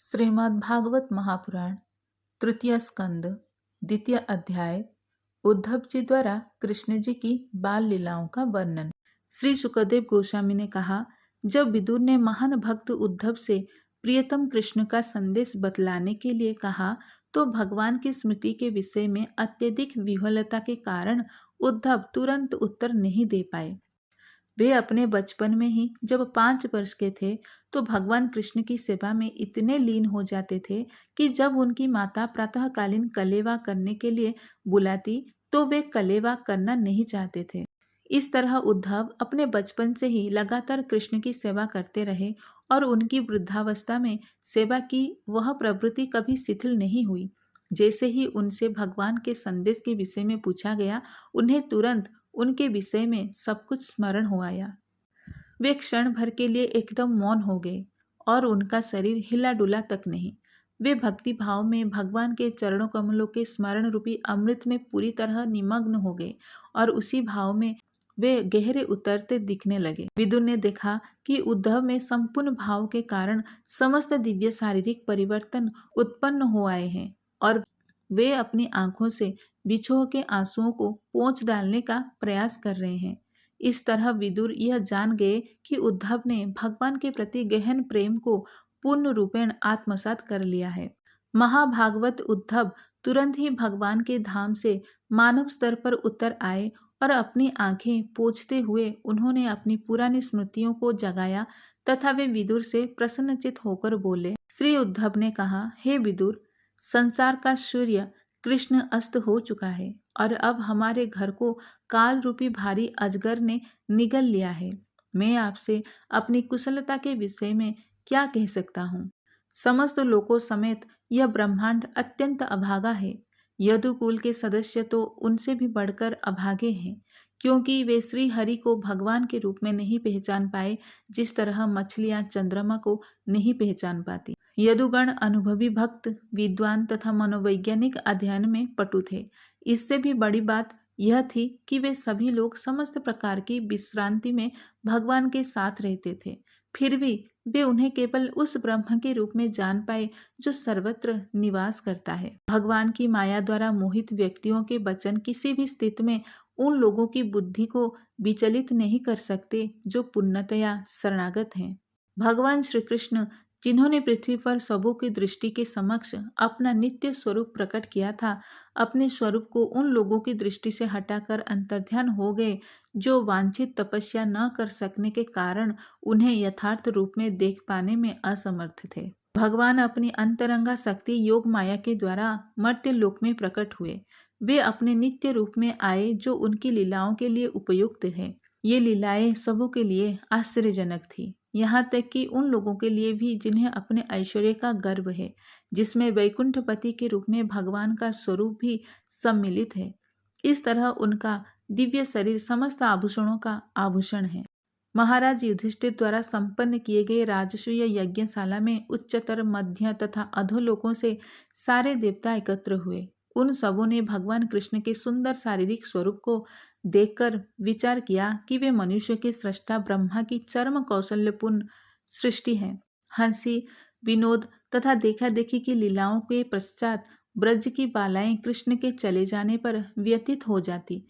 श्रीमद् भागवत महापुराण तृतीय स्कंद द्वितीय अध्याय उद्धव जी द्वारा कृष्ण जी की बाल लीलाओं का वर्णन। श्री सुखदेव गोस्वामी ने कहा, जब विदुर ने महान भक्त उद्धव से प्रियतम कृष्ण का संदेश बतलाने के लिए कहा तो भगवान की स्मृति के विषय में अत्यधिक विह्वलता के कारण उद्धव तुरंत उत्तर नहीं दे पाए। वे अपने बचपन में ही जब 5 वर्ष के थे तो भगवान कृष्ण की सेवा में इतने लीन हो जाते थे कि जब उनकी माता प्रातःकालीन कलेवा करने के लिए बुलाती तो वे कलेवा करना नहीं चाहते थे। इस तरह उद्धव अपने बचपन से ही लगातार कृष्ण की सेवा करते रहे और उनकी वृद्धावस्था में सेवा की वह प्रवृत्ति कभी शिथिल नहीं हुई। जैसे ही उनसे भगवान के संदेश के विषय में पूछा गया, उन्हें तुरंत उनके विषय में सब कुछ स्मरण हो आया। वे क्षण भर के लिए एकदम मौन हो गए और उनका शरीर हिला डुला तक नहीं। वे भक्ति भाव में भगवान के चरणों कमलों के स्मरण रूपी अमृत में पूरी तरह निमग्न हो गए और उसी भाव में वे गहरे उतरते दिखने लगे। विदुर ने देखा कि उद्धव में संपूर्ण भाव के कारण समस्त दिव्य शारीरिक परिवर्तन उत्पन्न हो आए हैं और वे अपनी आंखों से बिछोह के आंसुओं को पोंछ डालने का प्रयास कर रहे हैं। इस तरह विदुर यह जान गए कि उद्धव ने भगवान के प्रति गहन प्रेम को पूर्ण रूपेण आत्मसात कर लिया है। महाभागवत उद्धव तुरंत ही भगवान के धाम से मानव स्तर पर उतर आए और अपनी आंखें पोंछते हुए उन्होंने अपनी पुरानी स्मृतियों को जगाया तथा वे विदुर से प्रसन्नचित होकर बोले। श्री उद्धव ने कहा, हे विदुर, संसार का सूर्य कृष्ण अस्त हो चुका है और अब हमारे घर को काल रूपी भारी अजगर ने निगल लिया है। मैं आपसे अपनी कुशलता के विषय में क्या कह सकता हूँ। समस्त लोकों समेत यह ब्रह्मांड अत्यंत अभागा है। यदुकुल के सदस्य तो उनसे भी बढ़कर अभागे हैं, क्योंकि वे श्री हरि को भगवान के रूप में नहीं पहचान पाए, जिस तरह मछलियां चंद्रमा को नहीं पहचान पाती। यदुगण अनुभवी भक्त, विद्वान तथा मनोवैज्ञानिक अध्ययन में पटु थे। इससे भी बड़ी बात यह थी कि वे सभी लोग समस्त प्रकार की विश्रांति में भगवान के साथ रहते थे। फिर भी वे उन्हें केवल उस ब्रह्म के रूप में जान पाए जो सर्वत्र निवास करता है। भगवान की माया द्वारा मोहित व्यक्तियों के वचन किसी भी स्थिति में उन लोगों की बुद्धि को विचलित नहीं कर सकते जो पूर्णतया शरणागत हैं। भगवान श्री कृष्ण, जिन्होंने पृथ्वी पर सबों की दृष्टि के समक्ष अपना नित्य स्वरूप प्रकट किया था, अपने स्वरूप को उन लोगों की दृष्टि से हटाकर अंतर्ध्यान हो गए जो वांछित तपस्या न कर सकने के कारण उन्हें यथार्थ रूप में देख पाने में असमर्थ थे। भगवान अपनी अंतरंगा शक्ति योग माया के द्वारा मर्त्य लोक में प्रकट हुए। वे अपने नित्य रूप में आए जो उनकी लीलाओं के लिए उपयुक्त है। ये लीलाएं सबों के लिए आश्चर्यजनक थी, यहाँ तक कि उन लोगों के लिए भी जिन्हें अपने ऐश्वर्य का गर्व है, जिसमें वैकुंठपति के रूप में भगवान का स्वरूप भी सम्मिलित है। इस तरह उनका दिव्य शरीर समस्त आभूषणों का आभूषण है। महाराज युधिष्ठिर द्वारा संपन्न किए गए राजसूय यज्ञशाला में उच्चतर, मध्य तथा अधोलोकों से सारे देवता एकत्र हुए। उन सबों ने भगवान कृष्ण के सुंदर शारीरिक स्वरूप को देखकर विचार किया कि वे मनुष्य के सृष्टा ब्रह्मा की चरम कौशल्यपूर्ण सृष्टि है। हंसी, विनोद तथा देखा देखी की लीलाओं के पश्चात ब्रज की बालाएं कृष्ण के चले जाने पर व्यतीत हो जाती।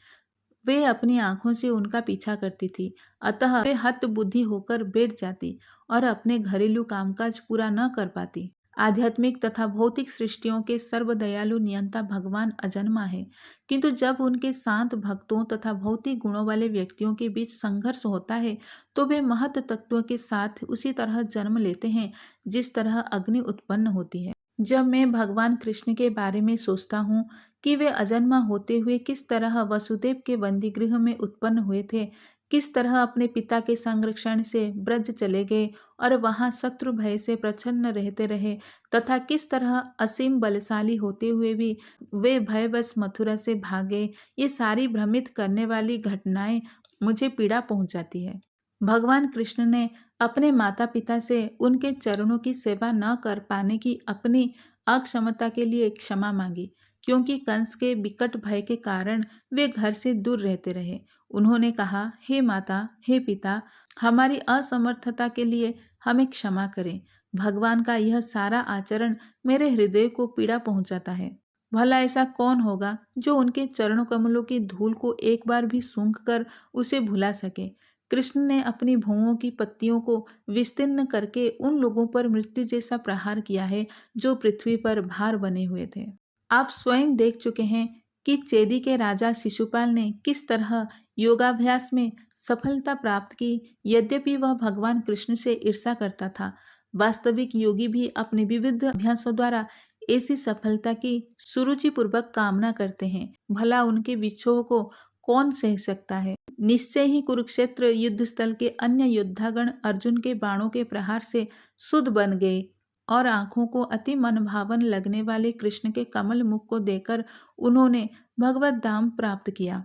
वे अपनी आंखों से उनका पीछा करती थी, अतः वे हत बुद्धि होकर बैठ जाती और अपने घरेलू कामकाज पूरा न कर पाती। आध्यात्मिक तथा भौतिक सृष्टियों के सर्वदयालु नियंता भगवान अजन्मा है, किंतु जब उनके शांत भक्तों तथा भौतिक गुणों वाले व्यक्तियों के बीच संघर्ष होता है तो वे महत तत्वों के साथ उसी तरह जन्म लेते हैं जिस तरह अग्नि उत्पन्न होती है। जब मैं भगवान कृष्ण के बारे में सोचता हूँ कि वे अजन्मा होते हुए किस तरह वसुदेव के बंदीगृह में उत्पन्न हुए थे, किस तरह अपने पिता के संरक्षण से ब्रज चले गए और वहां शत्रु भय से प्रच्छन्न रहते रहे, तथा किस तरह असीम बलशाली होते हुए भी वे भयवश मथुरा से भागे, ये सारी भ्रमित करने वाली घटनाएं मुझे पीड़ा पहुंचाती है। भगवान कृष्ण ने अपने माता पिता से उनके चरणों की सेवा न कर पाने की अपनी अक्षमता के लिए क्षमा मांगी, क्योंकि कंस के विकट भय के कारण वे घर से दूर रहते रहे। उन्होंने कहा, हे माता, हे पिता, हमारी असमर्थता के लिए हमें क्षमा करें। भगवान का यह सारा आचरण मेरे हृदय को पीड़ा पहुंचाता है। भला ऐसा कौन होगा जो उनके चरणों कमलों की धूल को एक बार भी सूंघ कर उसे भुला सके। कृष्ण ने अपनी भुवों की पत्तियों को विस्तीर्ण करके उन लोगों पर मृत्यु जैसा प्रहार किया है जो पृथ्वी पर भार बने हुए थे। आप स्वयं देख चुके हैं कि चेदी के राजा शिशुपाल ने किस तरह योगाभ्यास में सफलता प्राप्त की। यद्यपि वह भगवान कृष्ण से ईर्ष्या करता था, वास्तविक योगी भी अपने विविध अभ्यासों द्वारा ऐसी सफलता की सुरुचिपूर्वक कामना करते हैं। भला उनके विक्षोभ को कौन सह सकता है। निश्चय ही कुरुक्षेत्र युद्ध स्थल के अन्य योद्धागण अर्जुन के बाणों के प्रहार से सुध बन गए और आंखों को अति मनभावन लगने वाले कृष्ण के कमल मुख को देखकर उन्होंने भगवत धाम प्राप्त किया।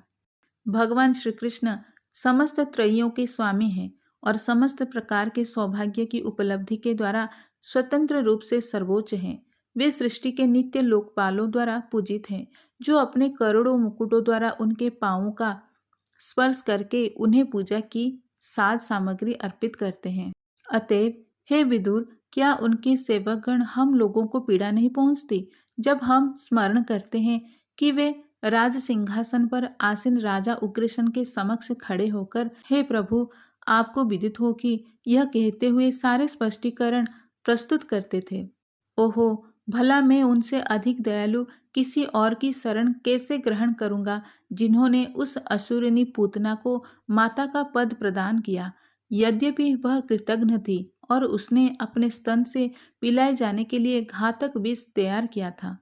भगवान श्री कृष्ण समस्त त्रयियों के स्वामी हैं और समस्त प्रकार के सौभाग्य की उपलब्धि के द्वारा स्वतंत्र रूप से सर्वोच्च हैं। वे सृष्टि के नित्य लोकपालों द्वारा पूजित हैं, जो अपने करोड़ों मुकुटों द्वारा उनके पांवों का स्पर्श करके उन्हें पूजा की साज सामग्री अर्पित करते हैं। अतएव हे विदुर, क्या उनके सेवकगण हम लोगों को पीड़ा नहीं पहुंचती जब हम स्मरण करते हैं कि वे राज सिंहासन पर आसीन राजा उग्रसेन के समक्ष खड़े होकर हे प्रभु, आपको विदित हो कि यह कहते हुए सारे स्पष्टीकरण प्रस्तुत करते थे। ओहो, भला मैं उनसे अधिक दयालु किसी और की शरण कैसे ग्रहण करूंगा, जिन्होंने उस असुरनी पूतना को माता का पद प्रदान किया। यद्यपि वह कृतघ्न थी और उसने अपने स्तन से पिलाए जाने के लिए घातक विष तैयार किया था।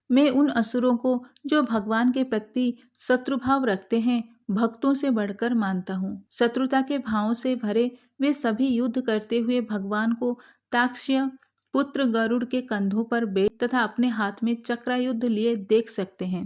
मैं उन असुरों को जो भगवान के प्रति शत्रुभाव रखते हैं भक्तों से बढ़कर मानता हूँ। शत्रुता के भावों से भरे वे सभी युद्ध करते हुए भगवान को ताक्ष्य पुत्र गरुड़ के कंधों पर बैठ तथा अपने हाथ में चक्रायुद्ध लिए देख सकते हैं।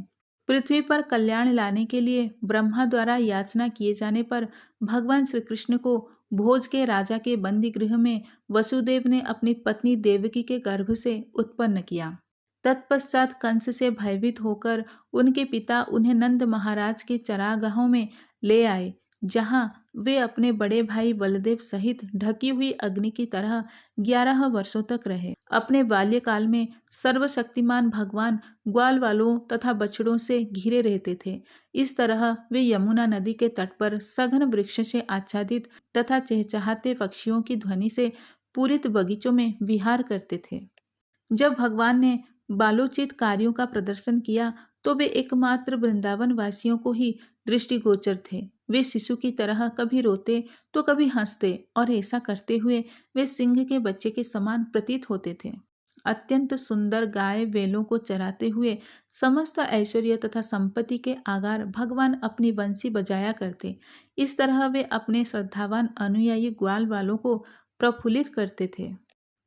पृथ्वी पर कल्याण लाने के लिए ब्रह्मा द्वारा याचना किए जाने पर भगवान श्री कृष्ण को भोज के राजा के बंदी गृह में वसुदेव ने अपनी पत्नी देवकी के गर्भ से उत्पन्न किया। तत्पश्चात कंस से भयभीत होकर उनके पिता उन्हें नंद महाराज के चरागाहों में ले आए, जहां वे अपने बड़े भाई बलदेव सहित ढकी हुई अग्नि की तरह 11 वर्षों तक रहे। अपने बाल्यकाल में सर्वशक्तिमान भगवान ग्वाल वालों तथा बछड़ों से घिरे रहते थे। इस तरह वे यमुना नदी के तट पर सघन वृक्ष से आच्छादित तथा चहचहाते पक्षियों की ध्वनि से पूरित बगीचों में विहार करते थे। जब भगवान ने बालोचित कार्यों का प्रदर्शन किया तो वे एकमात्र वृंदावन वासियों को ही दृष्टिगोचर थे। वे शिशु की तरह कभी रोते तो कभी हंसते और ऐसा करते हुए वे सिंह के बच्चे के समान प्रतीत होते थे। अत्यंत सुंदर गाय बैलों को चराते हुए समस्त ऐश्वर्य तथा संपत्ति के आगार भगवान अपनी बंसी बजाया करते। इस तरह वे अपने श्रद्धावान अनुयायी ग्वाल वालों को प्रफुल्लित करते थे।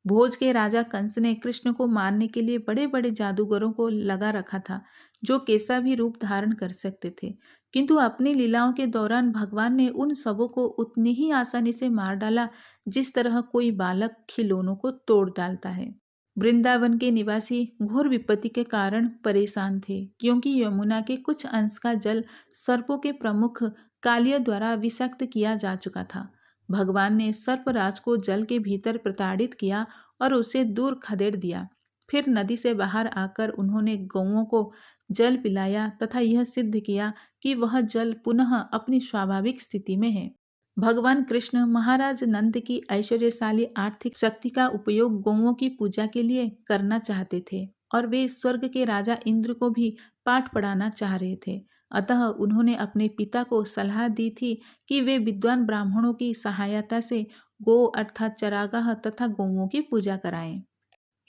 भोज के राजा कंस ने कृष्ण को मारने के लिए बड़े बड़े जादूगरों को लगा रखा था, जो कैसा भी रूप धारण कर सकते थे, किंतु अपनी लीलाओं के दौरान भगवान ने उन सबों को उतनी ही आसानी से मार डाला जिस तरह कोई बालक खिलौनों को तोड़ डालता है। वृंदावन के निवासी घोर विपत्ति के कारण परेशान थे, क्योंकि यमुना के कुछ अंश का जल सर्पों के प्रमुख कालिया द्वारा विषाक्त किया जा चुका था। भगवान ने सर्पराज को जल के भीतर प्रताड़ित किया और उसे दूर खदेड़ दिया। फिर नदी से बाहर आकर उन्होंने गौओं को जल पिलाया तथा यह सिद्ध किया कि वह जल पुनः अपनी स्वाभाविक स्थिति में है। भगवान कृष्ण महाराज नंद की ऐश्वर्यशाली आर्थिक शक्ति का उपयोग गौओं की पूजा के लिए करना चाहते थे और वे स्वर्ग के राजा इंद्र को भी पाठ पढ़ाना चाह रहे थे। अतः उन्होंने अपने पिता को सलाह दी थी कि वे विद्वान ब्राह्मणों की सहायता से गौ अर्थात चरागाह तथा गौओं की पूजा कराएं।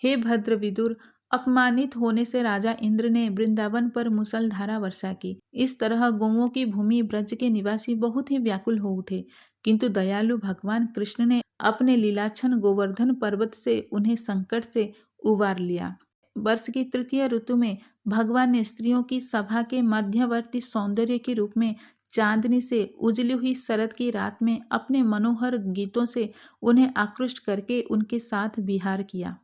हे भद्र विदुर, अपमानित होने से राजा इंद्र ने वृंदावन पर मुसलधारा वर्षा की। इस तरह गौओं की भूमि ब्रज के निवासी बहुत ही व्याकुल हो उठे, किंतु दयालु भगवान कृष्ण ने अपने लीलाच्छन गोवर्धन पर्वत से उन्हें संकट से उबार लिया। वर्ष की तृतीय ऋतु में भगवान ने स्त्रियों की सभा के मध्यवर्ती सौंदर्य के रूप में चांदनी से उजली हुई शरद की रात में अपने मनोहर गीतों से उन्हें आकृष्ट करके उनके साथ विहार किया।